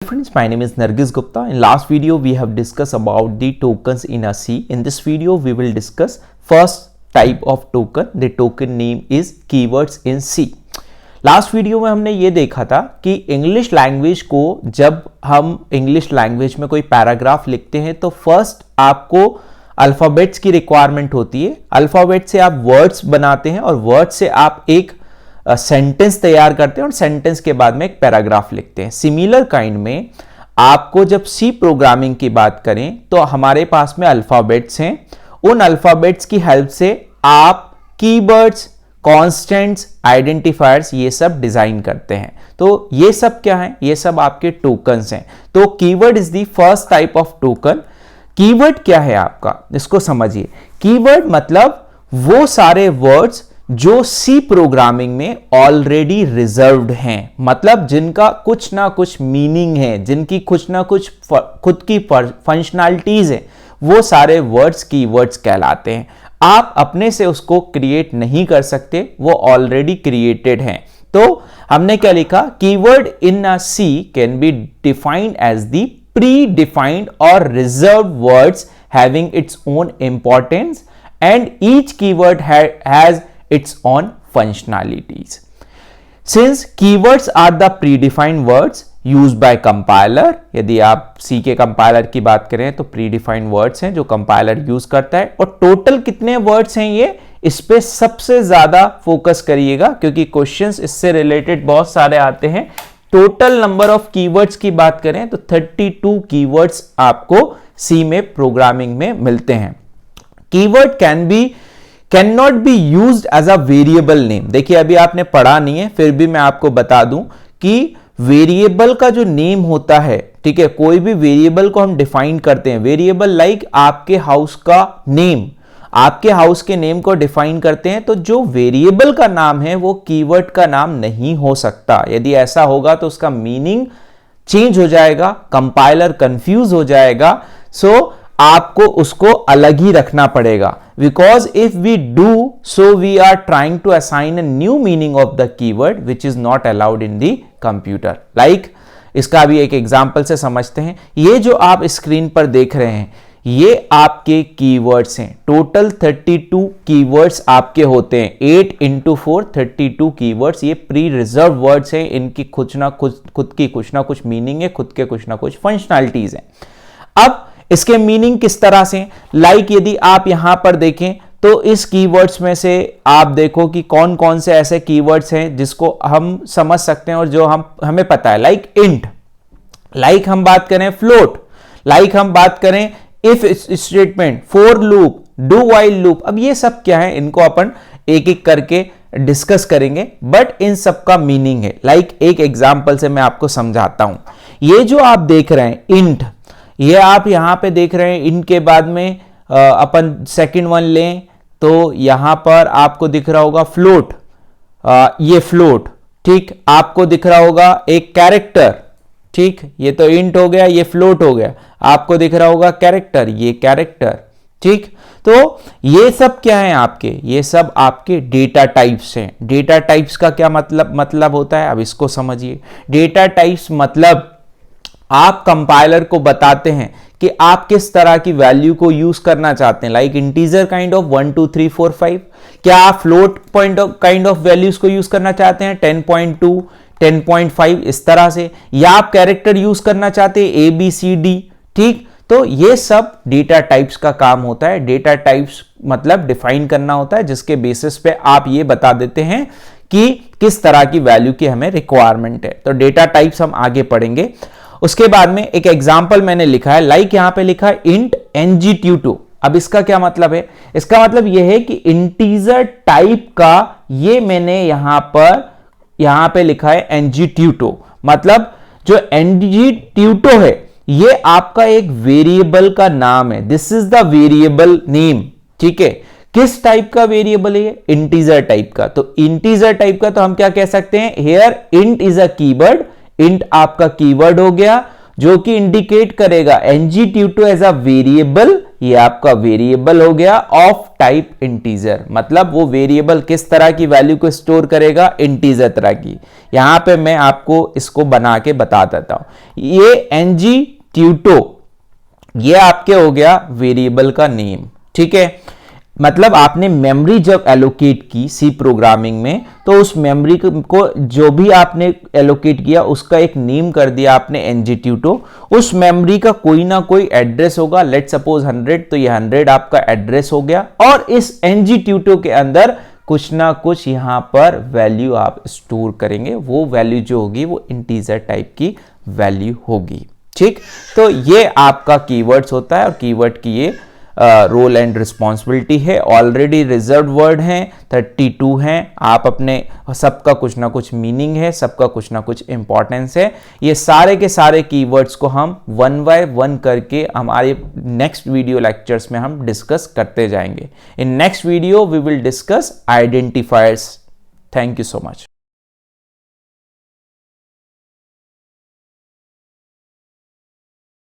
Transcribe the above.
Friends, my name is Nargis Gupta. In last video we have discussed about the tokens in a C. In this video we will discuss first type of token. The token name is keywords in C. Last video में हमने ये देखा था कि English language को जब हम English language में कोई पैराग्राफ लिखते हैं तो फर्स्ट आपको अल्फ़ाबेट्स की रिक्वायरमेंट होती है। अल्फ़ाबेट से आप वर्ड्स बनाते हैं और वर्ड से आप एक सेंटेंस तैयार करते हैं और सेंटेंस के बाद में एक पैराग्राफ लिखते हैं। सिमिलर काइंड में आपको जब सी प्रोग्रामिंग की बात करें तो हमारे पास में अल्फ़ाबेट्स हैं। उन अल्फ़ाबेट्स की हेल्प से आप कीवर्ड्स, कॉन्स्टेंट्स, आइडेंटिफायर्स ये सब डिजाइन करते हैं। तो ये सब क्या है? ये सब आपके टोकन्स हैं। तो keyword is the first type of token. Keyword क्या है आपका, इसको समझिए। कीवर्ड मतलब वो सारे वर्ड्स जो सी प्रोग्रामिंग में ऑलरेडी रिजर्व्ड हैं, मतलब जिनका कुछ ना कुछ मीनिंग है, जिनकी कुछ ना कुछ खुद की फंक्शनैलिटीज है, वो सारे वर्ड्स कीवर्ड्स कहलाते हैं। आप अपने से उसको क्रिएट नहीं कर सकते, वो ऑलरेडी क्रिएटेड हैं। तो हमने क्या लिखा? Keyword in a C can be defined as the predefined और reserved words having its own importance and each keyword has its own functionalities. Since keywords are the predefined words used by compiler, यदि आप C के compiler की बात करें तो predefined words हैं जो कंपाइलर यूज करता है। और टोटल कितने वर्ड्स हैं ये, इस पे सबसे ज्यादा फोकस करिएगा क्योंकि क्वेश्चंस इससे रिलेटेड बहुत सारे आते हैं। टोटल नंबर ऑफ कीवर्ड्स की बात करें तो 32 कीवर्ड्स आपको C में प्रोग्रामिंग में मिलते हैं। Keyword can not be used as a variable name. देखिए अभी आपने पढ़ा नहीं है, फिर भी मैं आपको बता दूं कि वेरिएबल का जो नेम होता है, ठीक है, कोई भी वेरिएबल को हम डिफाइन करते हैं। वेरिएबल लाइक आपके हाउस का नेम, आपके हाउस के नेम को डिफाइन करते हैं। तो जो वेरिएबल का नाम है वो कीवर्ड का नाम नहीं हो सकता। यदि ऐसा होगा तो उसका मीनिंग चेंज हो जाएगा, कंपाइलर कंफ्यूज हो जाएगा। सो आपको उसको अलग ही रखना पड़ेगा। Because if we do so, we are trying to assign a new meaning of the keyword which is not allowed in the computer. Like इसका भी एक एग्जांपल से समझते हैं। ये जो आप स्क्रीन पर देख रहे हैं ये आपके कीवर्ड्स हैं। टोटल 32 कीवर्ड्स आपके होते हैं। 8 into 4 32 कीवर्ड्स। ये प्री रिजर्व वर्ड्स हैं, इनकी खुद की कुछ ना कुछ मीनिंग है, खुद के कुछ ना कुछ फंक्शनैलिटीज हैं। अब इसके मीनिंग किस तरह से, लाइक यदि आप यहां पर देखें तो इस कीवर्ड्स में से आप देखो कि कौन कौन से ऐसे कीवर्ड्स हैं जिसको हम समझ सकते हैं और जो हमें पता है। लाइक इंट, लाइक हम बात करें फ्लोट, लाइक हम बात करें if statement, for loop, do while loop. अब ये सब क्या है, इनको अपन एक एक करके डिस्कस करेंगे, बट इन सब का मीनिंग है। लाइक एक एग्जाम्पल से मैं आपको समझाता हूं। ये जो आप देख रहे हैं इंट, ये आप यहां पे देख रहे हैं। इनके बाद में अपन सेकंड वन लें तो यहां पर आपको दिख रहा होगा फ्लोट, ये फ्लोट, ठीक। आपको दिख रहा होगा एक कैरेक्टर, ठीक, ये तो इंट हो गया, ये फ्लोट हो गया। आपको दिख रहा होगा कैरेक्टर, ये कैरेक्टर, ठीक। तो ये सब क्या है आपके, ये सब आपके डेटा टाइप्स हैं। डेटा टाइप्स का क्या मतलब होता है, अब इसको समझिए। डेटा टाइप्स मतलब आप कंपाइलर को बताते हैं कि आप किस तरह की वैल्यू को यूज करना चाहते हैं। Like integer kind of 1 2 3 4 5। क्या आप फ्लोट काइंड ऑफ वैल्यूज को यूज करना चाहते हैं 10.2 10.5 इस तरह से, या आप कैरेक्टर यूज करना चाहते हैं ABCD, ठीक। तो ये सब डेटा टाइप्स का काम होता है। डेटा टाइप्स मतलब डिफाइन करना होता है जिसके बेसिस पे आप ये बता देते हैं कि किस तरह की वैल्यू की हमें रिक्वायरमेंट है। तो डेटा टाइप्स हम आगे पढ़ेंगे। उसके बाद में एक एग्जाम्पल मैंने लिखा है, लाइक यहां पे लिखा है इंट ngtu2। अब इसका क्या मतलब है? इसका मतलब यह है कि इंटीजर टाइप का ये मैंने यहां पे लिखा है ngtu2। मतलब जो ngtu2 है ये आपका एक वेरिएबल का नाम है। This is the variable name, ठीक है। किस टाइप का वेरिएबल है? इंटीजर टाइप का। तो इंटीजर टाइप का तो हम क्या कह सकते हैं, here int is a keyword. Int आपका कीवर्ड हो गया जो कि इंडिकेट करेगा ngtu2 एज अ वेरिएबल ये आपका वेरिएबल हो गया ऑफ टाइप इंटीजर, मतलब वो वेरिएबल किस तरह की वैल्यू को स्टोर करेगा, इंटीजर तरह की। यहां पे मैं आपको इसको बना के बता देता हूं। ये ngtuto ये आपके हो गया वेरिएबल का नेम, ठीक है। मतलब आपने मेमोरी जब एलोकेट की सी प्रोग्रामिंग में, तो उस मेमोरी को जो भी आपने एलोकेट किया उसका एक नेम कर दिया आपने ngtuto। उस मेमोरी का कोई ना कोई एड्रेस होगा, लेट सपोज 100, तो ये 100 आपका एड्रेस हो गया, और इस ngtuto के अंदर कुछ ना कुछ यहां पर वैल्यू आप स्टोर करेंगे। वो वैल्यू जो होगी वो इंटीजर टाइप की वैल्यू होगी, ठीक। तो ये आपका कीवर्ड्स होता है, और कीवर्ड की ये रोल एंड रिस्पॉन्सिबिलिटी है। ऑलरेडी रिजर्व वर्ड हैं 32 हैं, आप अपने सबका कुछ ना कुछ मीनिंग है, सबका कुछ ना कुछ इंपॉर्टेंस है। ये सारे के सारे कीवर्ड्स को हम 1 बाय 1 करके हमारे नेक्स्ट वीडियो लेक्चर्स में हम डिस्कस करते जाएंगे। In next video we will discuss identifiers. Thank you so much.